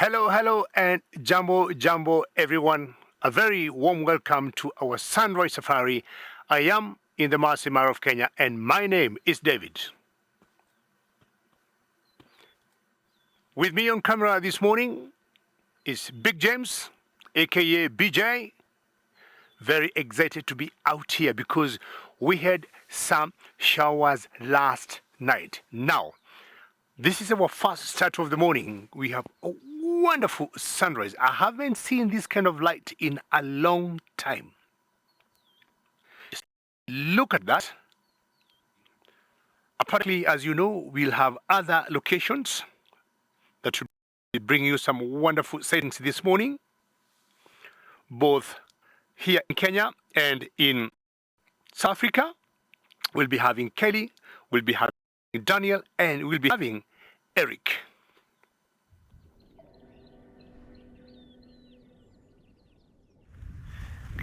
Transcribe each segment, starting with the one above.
Hello, and Jumbo, everyone. A very warm welcome to our Sunrise Safari. I am in the Masai Mara of Kenya, and my name is David. With me on camera this morning is Big James, aka BJ. Very excited to be out here because we had some showers last night. Now, this is our first start of the morning. We have a wonderful sunrise. I haven't seen this kind of light in a long time. Look at that. Apparently, as you know, we'll have other locations that will bring you some wonderful sightings this morning, both here in Kenya and in South Africa. We'll be having Kelly, we'll be having Daniel, and we'll be having Eric.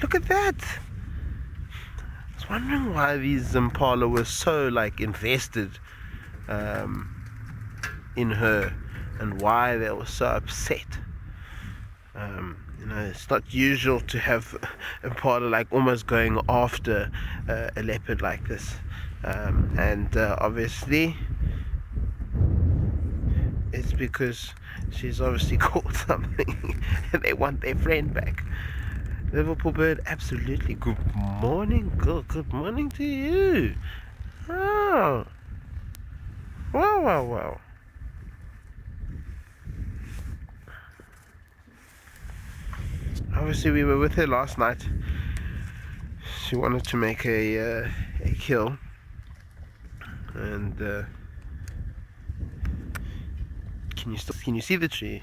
Look at that! I was wondering why these Impala were so invested in her, and why they were so upset. It's not usual to have Impala almost going after a leopard like this, and obviously it's because she's obviously caught something and they want their friend back. Liverpool bird, absolutely. Good morning, girl. Good morning to you. Oh. Wow. Obviously, we were with her last night. She wanted to make a kill. And, can you see the tree?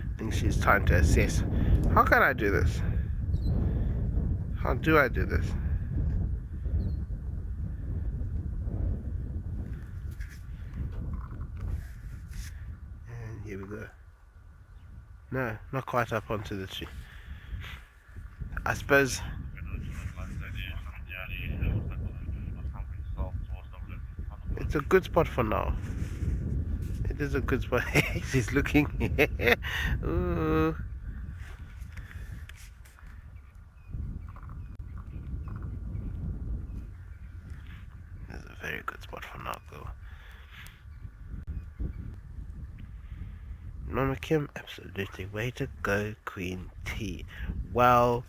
I think she's trying to assess. How can I do this? How do I do this? And here we go. No, not quite up onto the tree. I suppose. It's a good spot for now. It is a good spot. She's looking. Ooh. It's a very good spot for now, though. Mama Kim, absolutely. Way to go, Queen T. Well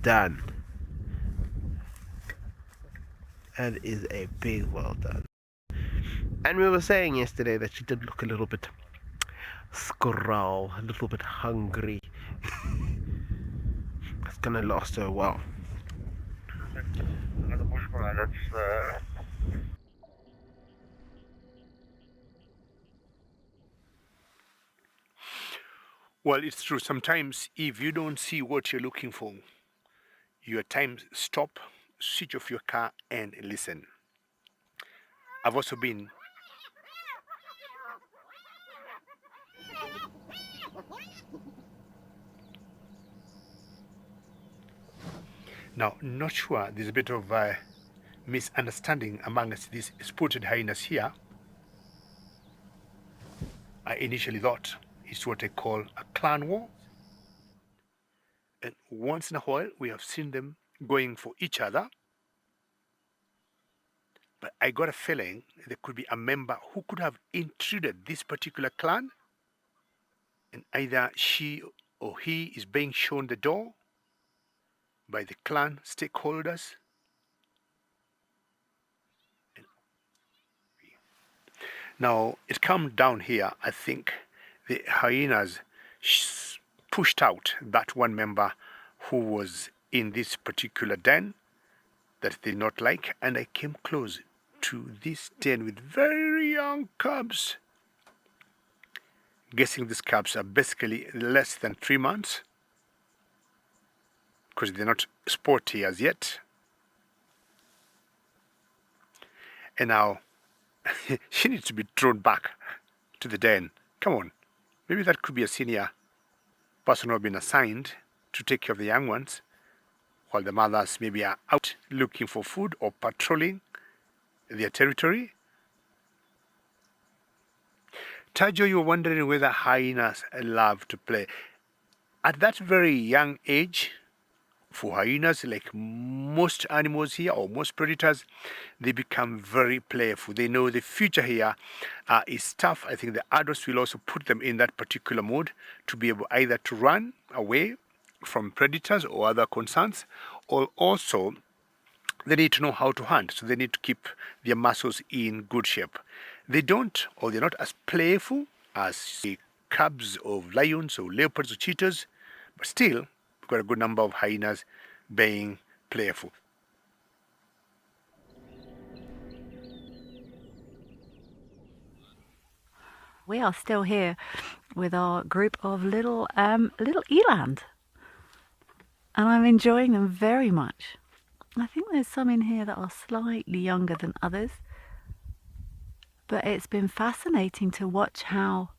done. That is a big well done. And we were saying yesterday that she did look a little bit scroll, a little bit hungry. It's gonna last her a while. Well, it's true. Sometimes if you don't see what you're looking for, you at times stop, switch off your car, and listen. I've also been now not sure. There's a bit of misunderstanding amongst these spotted hyenas here. I initially thought it's what I call a clan war, and once in a while we have seen them going for each other. But I got a feeling there could be a member who could have intruded this particular clan, and either she or he is being shown the door by the clan stakeholders. Now, it come down here, I think the hyenas pushed out that one member who was in this particular den that they did not like, and I came close to this den with very young cubs. Guessing these cubs are basically less than 3 months, because they're not sporty as yet. And now she needs to be thrown back to the den. Come on, maybe that could be a senior person who has been assigned to take care of the young ones, while the mothers maybe are out looking for food or patrolling their territory. Tajo, you're wondering whether hyenas love to play. At that very young age, for hyenas, like most animals here or most predators, they become very playful. They know the future here is tough. I think the adults will also put them in that particular mode to be able either to run away from predators or other concerns, or also they need to know how to hunt. So they need to keep their muscles in good shape. They don't, or they're not as playful as the cubs of lions or leopards or cheetahs, but still, we've got a good number of hyenas being playful. We are still here with our group of little eland, and I'm enjoying them very much. I think there's some in here that are slightly younger than others, but it's been fascinating to watch how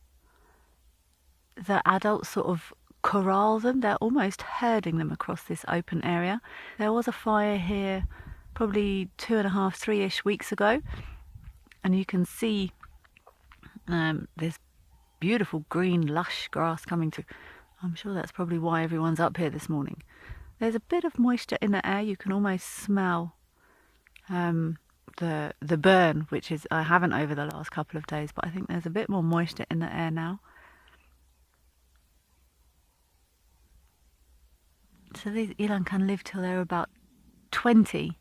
the adults sort of corral them. They're almost herding them across this open area. There was a fire here probably 2.5, 3-ish weeks ago, and you can see this beautiful green lush grass coming through. I'm sure that's probably why everyone's up here this morning. There's a bit of moisture in the air. You can almost smell the burn, which is I haven't over the last couple of days, but I think there's a bit more moisture in the air now. So these eland can live till they're about 20.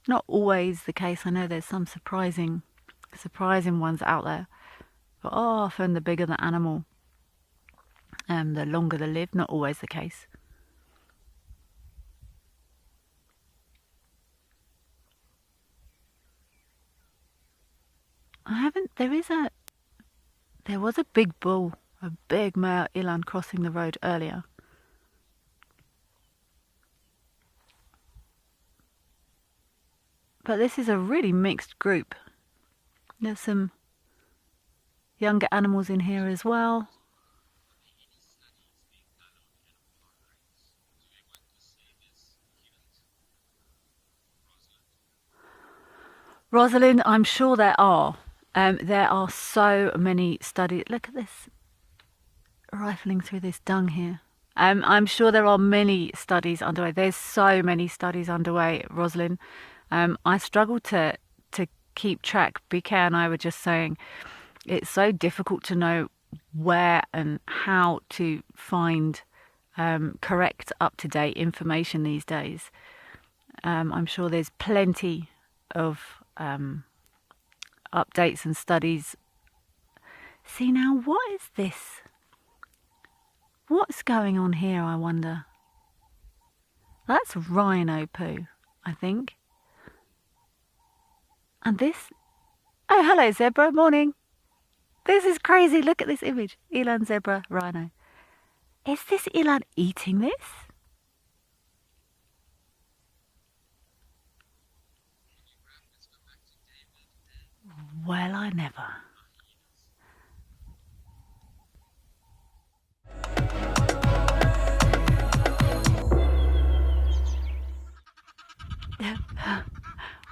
Not always the case. I know there's some surprising ones out there, but often the bigger the animal, the longer they live. Not always the case. There was a big bull, a big male eland crossing the road earlier. But this is a really mixed group. There's some younger animals in here as well. Rosalind, I'm sure there are. There are so many studies. Look at this, rifling through this dung here. I'm sure there are many studies underway. There's so many studies underway, Rosalind. I struggle to keep track. BK and I were just saying it's so difficult to know where and how to find correct, up-to-date information these days. I'm sure there's plenty of updates and studies. See now, what is this? What's going on here, I wonder? That's rhino poo, I think. And this, oh hello zebra, morning. This is crazy, look at this image. Eland, zebra, rhino. Is this eland eating this? Well, I never.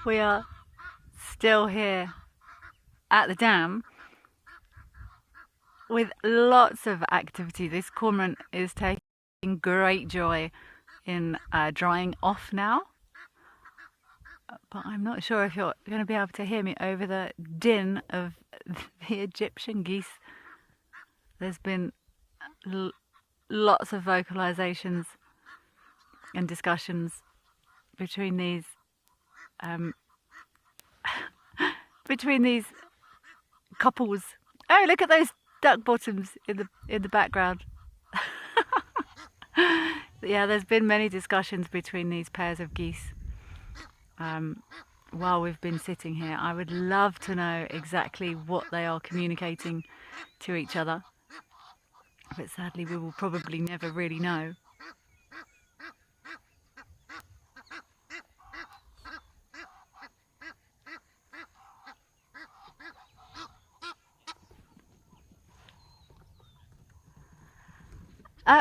We are still here at the dam with lots of activity. This cormorant is taking great joy in drying off now. But I'm not sure if you're going to be able to hear me over the din of the Egyptian geese. There's been lots of vocalizations and discussions between these couples. Oh, look at those duck bottoms in the background. Yeah, there's been many discussions between these pairs of geese. While we've been sitting here, I would love to know exactly what they are communicating to each other, but sadly we will probably never really know.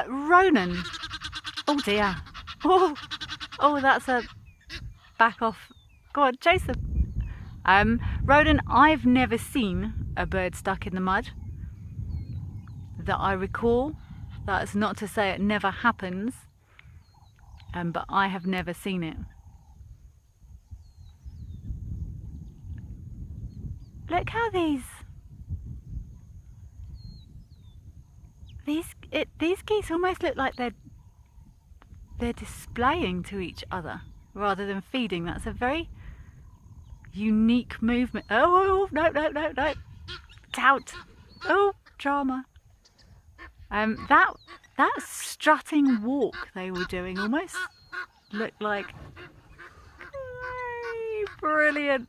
Ronan. Oh dear. Oh, that's a back off. Go on, chase them. Roden, I've never seen a bird stuck in the mud that I recall. That's not to say it never happens, but I have never seen it. Look how these geese almost look like they're displaying to each other rather than feeding. That's a very unique movement. Oh, no, tout. Oh, drama. That strutting walk they were doing almost looked like brilliant.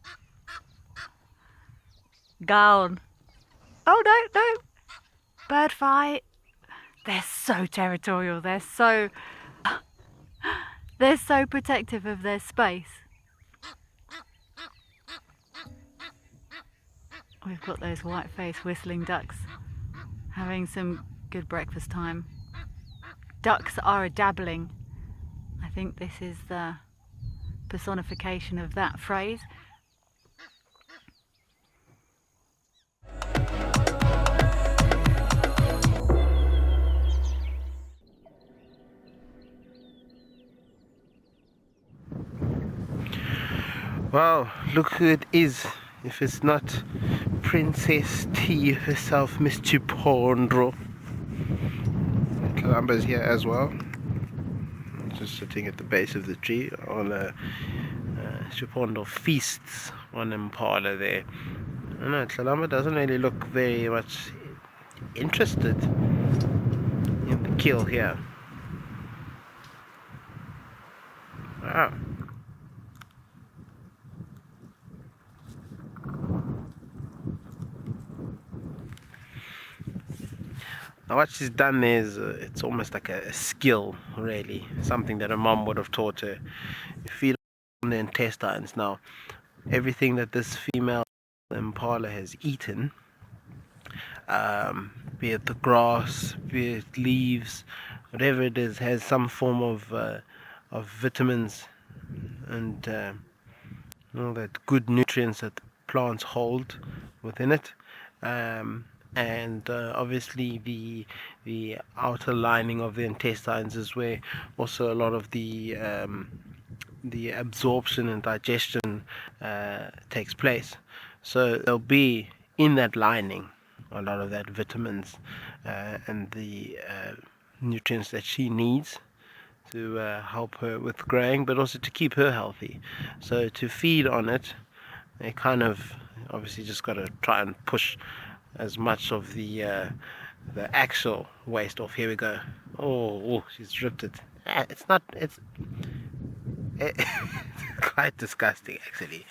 Gown. Oh no, bird fight. They're so territorial. They're so protective of their space. We've got those white-faced whistling ducks having some good breakfast time. Ducks are a dabbling. I think this is the personification of that phrase. Wow, look who it is. If it's not Princess T herself, Miss Tshipondo. Tlalamba's here as well. Just sitting at the base of the tree on a Tshipondo feasts on Amakhala there. I don't know, Tlalamba doesn't really look very much interested in the kill here. Wow. Now what she's done there is it's almost like a skill, really, something that her mom would have taught her. You feed on the intestines. Now everything that this female impala has eaten, be it the grass, be it leaves, whatever it is, has some form of vitamins and all that good nutrients that the plants hold within it. And obviously the outer lining of the intestines is where also a lot of the absorption and digestion takes place. So there'll be in that lining a lot of that vitamins and the nutrients that she needs to help her with growing, but also to keep her healthy. So to feed on it, they kind of obviously just got to try and push as much of the actual waste off. Here we go. Oh, she's ripped it. It's quite disgusting actually,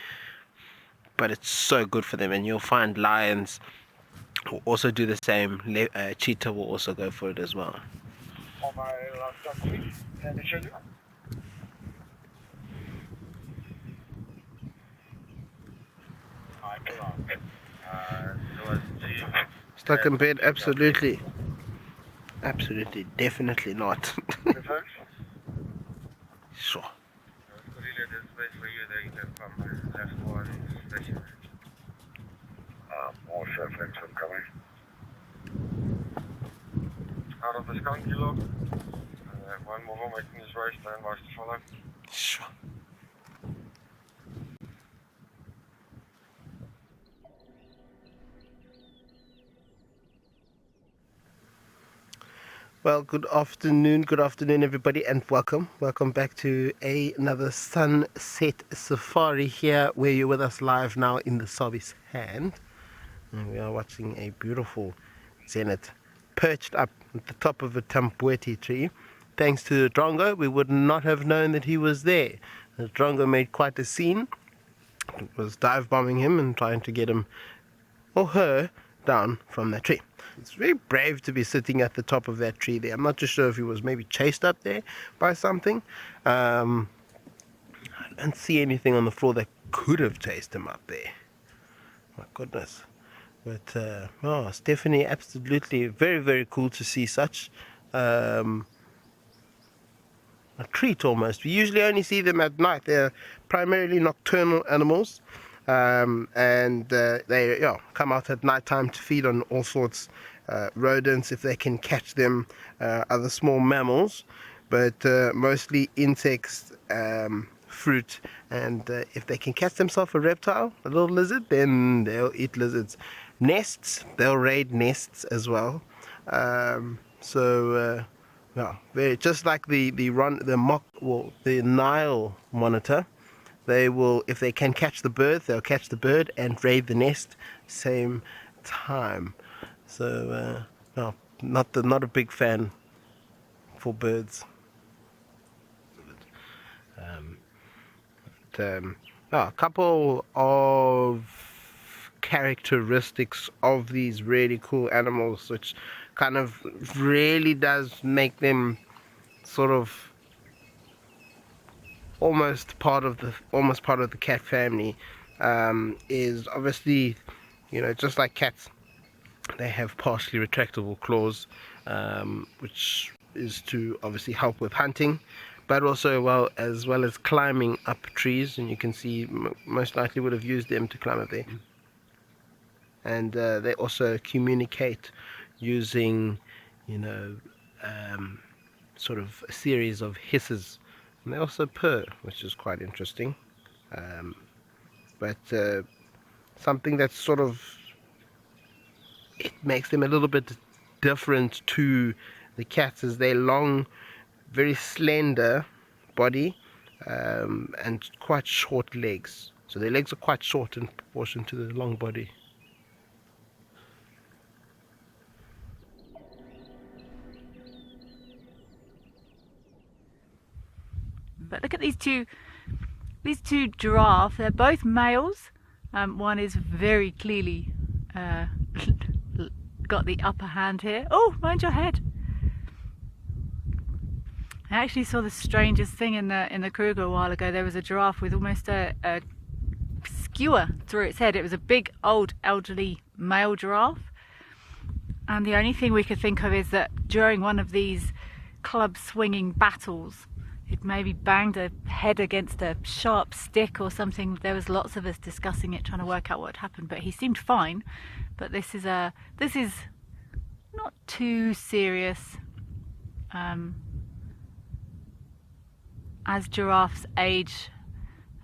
but it's so good for them. And you'll find lions will also do the same. Cheetah will also go for it as well. On my laptop, please. Can I show you? Stuck in bed? Absolutely, definitely not. Sure. Also, thanks for coming. Out of the skunk kilo. One more making his way, stand by to follow. Sure. Well, good afternoon everybody, and welcome back to another sunset safari here, where you're with us live now in the Sabi Sand, and we are watching a beautiful zenith perched up at the top of a tampueti tree. Thanks to the drongo, we would not have known that he was there. The drongo made quite a scene. It was dive bombing him and trying to get him or her down from that tree. It's very brave to be sitting at the top of that tree there. I'm not too sure if he was maybe chased up there by something. I don't see anything on the floor that could have chased him up there. My goodness. But it's definitely absolutely very, very cool to see such a treat almost. We usually only see them at night. They're primarily nocturnal animals. and they come out at night time to feed on all sorts rodents if they can catch them, other small mammals, but mostly insects, fruit, and if they can catch themselves a reptile, a little lizard, then they'll eat lizards. Nests, they'll raid nests as well. Very just like the Nile monitor. They will, if they can catch the bird, they'll catch the bird and raid the nest same time. So no, not a big fan for birds. A couple of characteristics of these really cool animals, which kind of really does make them sort of almost part of the cat family, is obviously, just like cats, they have partially retractable claws, which is to obviously help with hunting, but also as well as climbing up trees, and you can see most likely would have used them to climb up there. And they also communicate using, sort of a series of hisses, and they also purr, which is quite interesting. But something that's sort of, it makes them a little bit different to the cats is their long, very slender body, and quite short legs. So their legs are quite short in proportion to the long body. But look at these two giraffes. They're both males. One is very clearly got the upper hand here. Oh, mind your head. I actually saw the strangest thing in the Kruger a while ago. There was a giraffe with almost a skewer through its head. It was a big, old, elderly male giraffe. And the only thing we could think of is that during one of these club swinging battles, it maybe banged a head against a sharp stick or something. There was lots of us discussing it, trying to work out what happened, but he seemed fine. But this is not too serious. As giraffes age,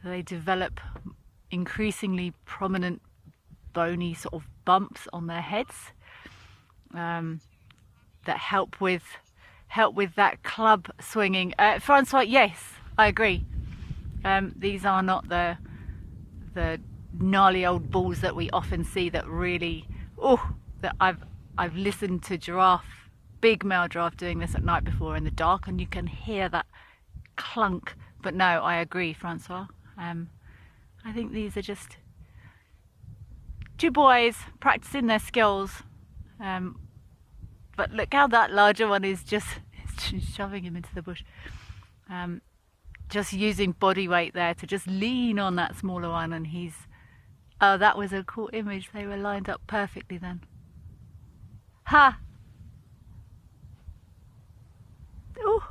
they develop increasingly prominent bony sort of bumps on their heads, that help with that club swinging. Francois, yes, I agree. These are not the gnarly old bulls that we often see that really, that I've listened to big male giraffe doing this at night before in the dark, and you can hear that clunk. But no, I agree, Francois. I think these are just two boys practicing their skills. But look how that larger one is just shoving him into the bush. Just using body weight there to just lean on that smaller one, and oh, that was a cool image. They were lined up perfectly then. Ha! Ooh.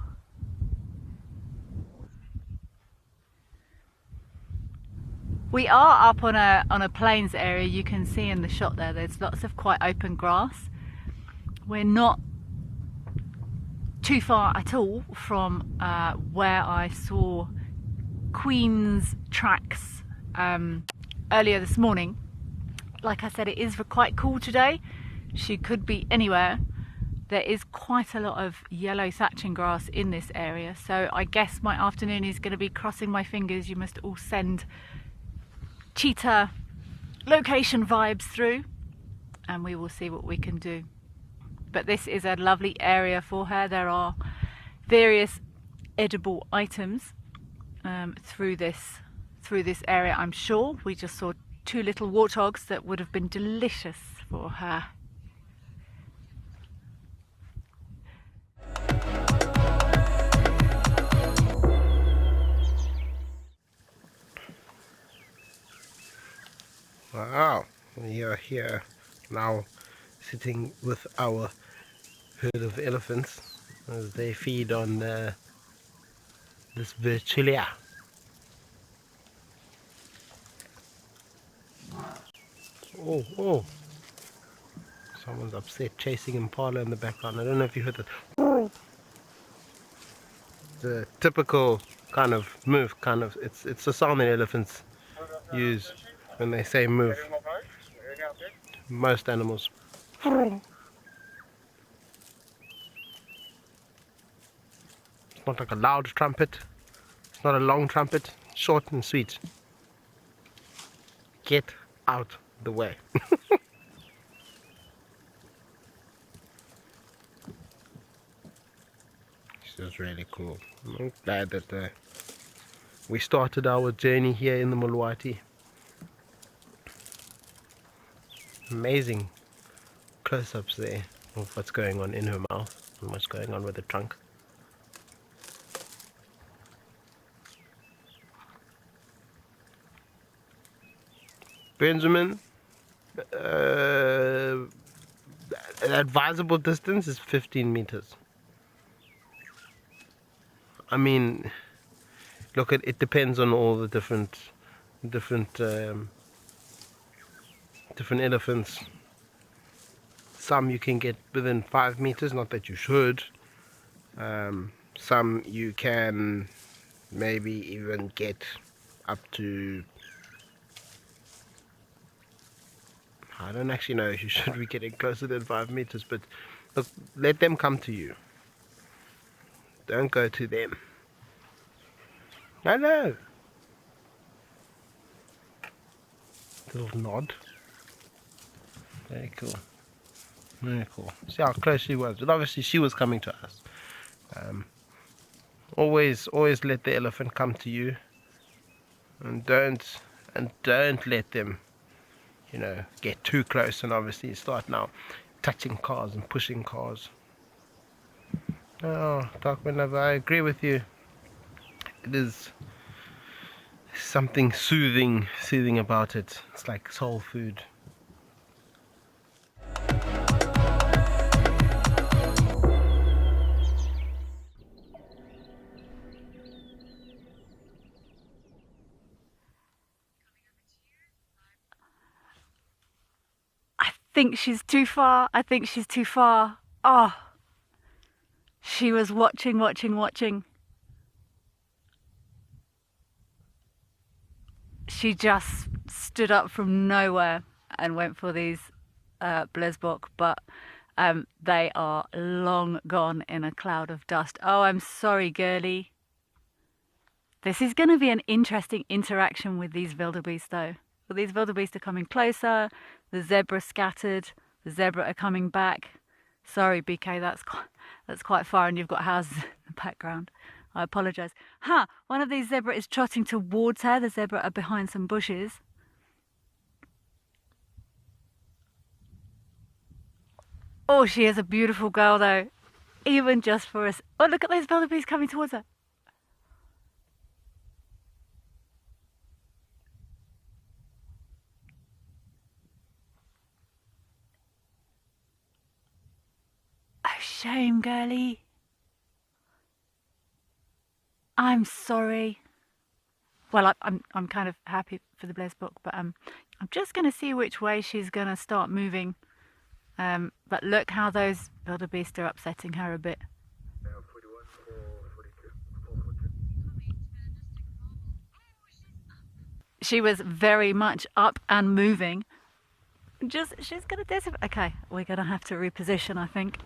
We are up on a plains area. You can see in the shot there's lots of quite open grass. We're not too far at all from where I saw Queen's tracks earlier this morning. Like I said, it is quite cool today. She could be anywhere. There is quite a lot of yellow thatching grass in this area, so I guess my afternoon is going to be crossing my fingers. You must all send cheetah location vibes through, and we will see what we can do. But this is a lovely area for her. There are various edible items through this area, I'm sure. We just saw two little warthogs that would have been delicious for her. Wow, we are here now sitting with our herd of elephants as they feed on this Virchilia. Oh, oh. Someone's upset, chasing impala in the background. I don't know if you heard that. The typical kind of move, it's the sound that elephants use when they say move. Most animals. It's not like a loud trumpet. It's not a long trumpet. Short and sweet. Get out the way. This is really cool. I'm glad that we started our journey here in the Muluwati. Amazing close-ups there of what's going on in her mouth and what's going on with the trunk. Benjamin, the advisable distance is 15 meters. I mean, look, it depends on all the different elephants. Some you can get within 5 meters, not that you should. Some you can maybe even get up to, I don't actually know if you should be getting closer than 5 meters, but look, let them come to you. Don't go to them. No. Little nod. Very cool. Very cool. See how close she was. But obviously she was coming to us. Always let the elephant come to you, and don't let them, get too close and obviously start now touching cars and pushing cars. Oh, Darkman Lover, I agree with you. It is something soothing about it. It's like soul food. I think she's too far. I think she's too far. Oh, she was watching. She just stood up from nowhere and went for these blesbok, but they are long gone in a cloud of dust. Oh, I'm sorry, girlie. This is going to be an interesting interaction with these wildebeest, though. But these wildebeest are coming closer. The zebra scattered. The zebra are coming back. Sorry, BK, that's quite far, and you've got houses in the background. I apologise. One of these zebra is trotting towards her. The zebra are behind some bushes. Oh, she is a beautiful girl, though. Even just for us. Oh, look at those wildebeest coming towards her. Oh, shame, girlie. I'm sorry. Well, I'm kind of happy for the blesbok, but I'm just going to see which way she's going to start moving. But look how those wildebeest are upsetting her a bit. She was very much up and moving. She's going to disappear. Okay, we're going to have to reposition, I think.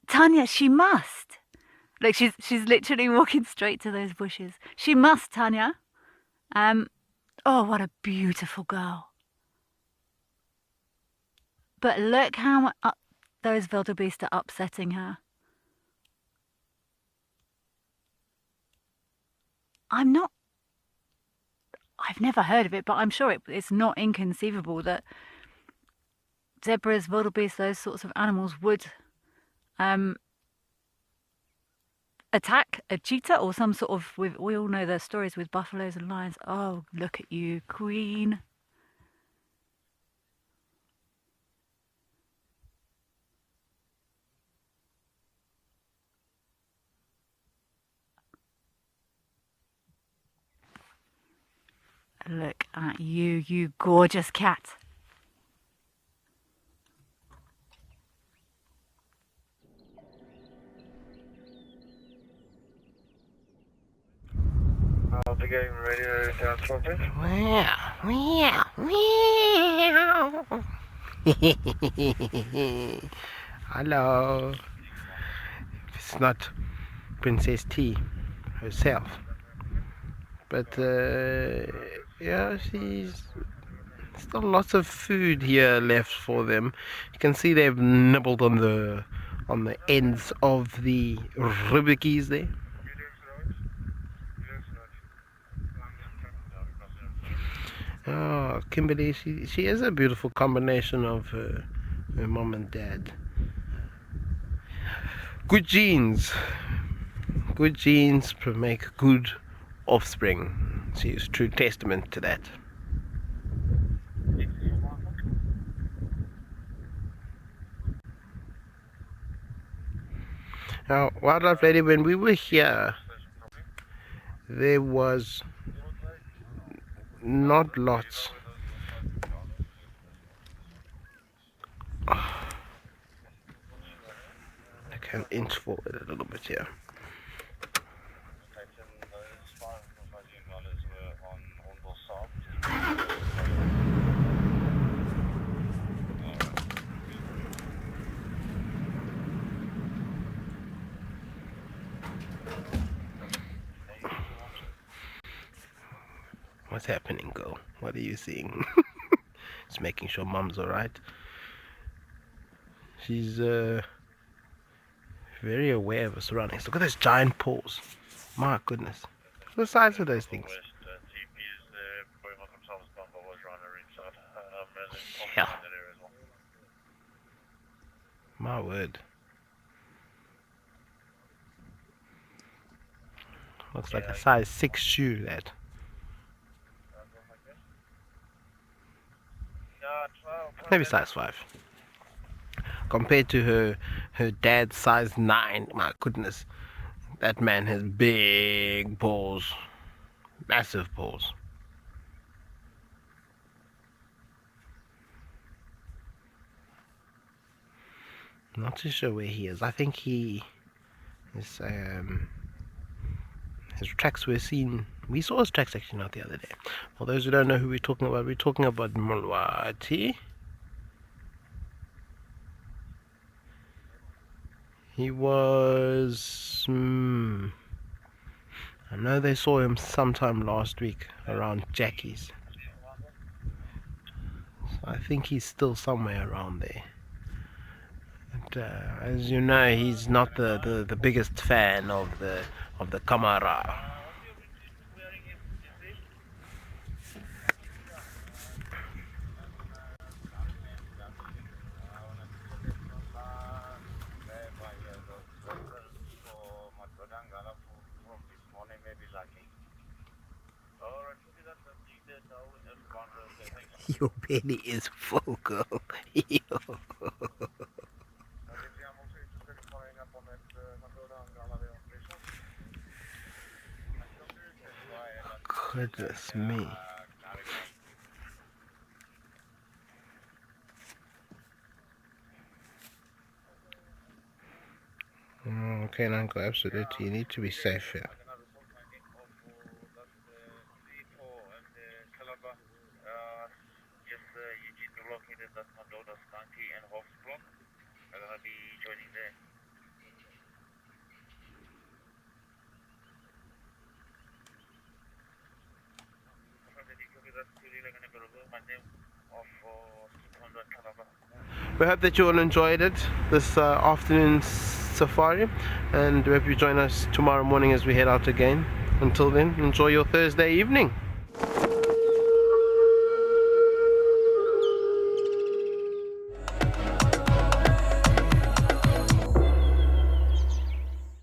Tanya, she must. Look, she's literally walking straight to those bushes. She must, Tanya. Oh, what a beautiful girl. But look how those wildebeest are upsetting her. I've never heard of it, but I'm sure it's not inconceivable that zebras, wildebeest, those sorts of animals would attack a cheetah or some sort of, we all know the stories with buffaloes and lions. Oh, look at you, queen. Look at you, you gorgeous cat. I'll be getting ready to return shortly. Hello. It's not Princess T herself, but yeah, she's still lots of food here left for them. You can see they've nibbled on the ends of the ribbikies there. Oh, Kimberly, she is a beautiful combination of her mom and dad. Good genes. Good genes make good offspring. She is true testament to that. Now, Wildlife Lady, when we were here, there was not lots. Okay, an inch forward a little bit here. What's happening, girl? What are you seeing? Just making sure mom's alright. She's very aware of her surroundings. Look at those giant paws. My goodness. Look at the size of those things. Yeah. My word. Looks like a size 6 shoe, that. Maybe size 5. Compared to her dad's size 9, my goodness. That man has big paws. Massive paws. I'm not too sure where he is. I think he is his tracks were seen. We saw his tracks actually not the other day. For those who don't know who we're talking about Mulwati. He was I know they saw him sometime last week around Jacis. So I think he's still somewhere around there. But as you know, he's not the biggest fan of the camera. Your belly is full, girl. Goodness me. Okay, Uncle, absolutely. You need to be safe here. We hope that you all enjoyed it this afternoon safari, and we hope you join us tomorrow morning as we head out again. Until then, enjoy your Thursday evening.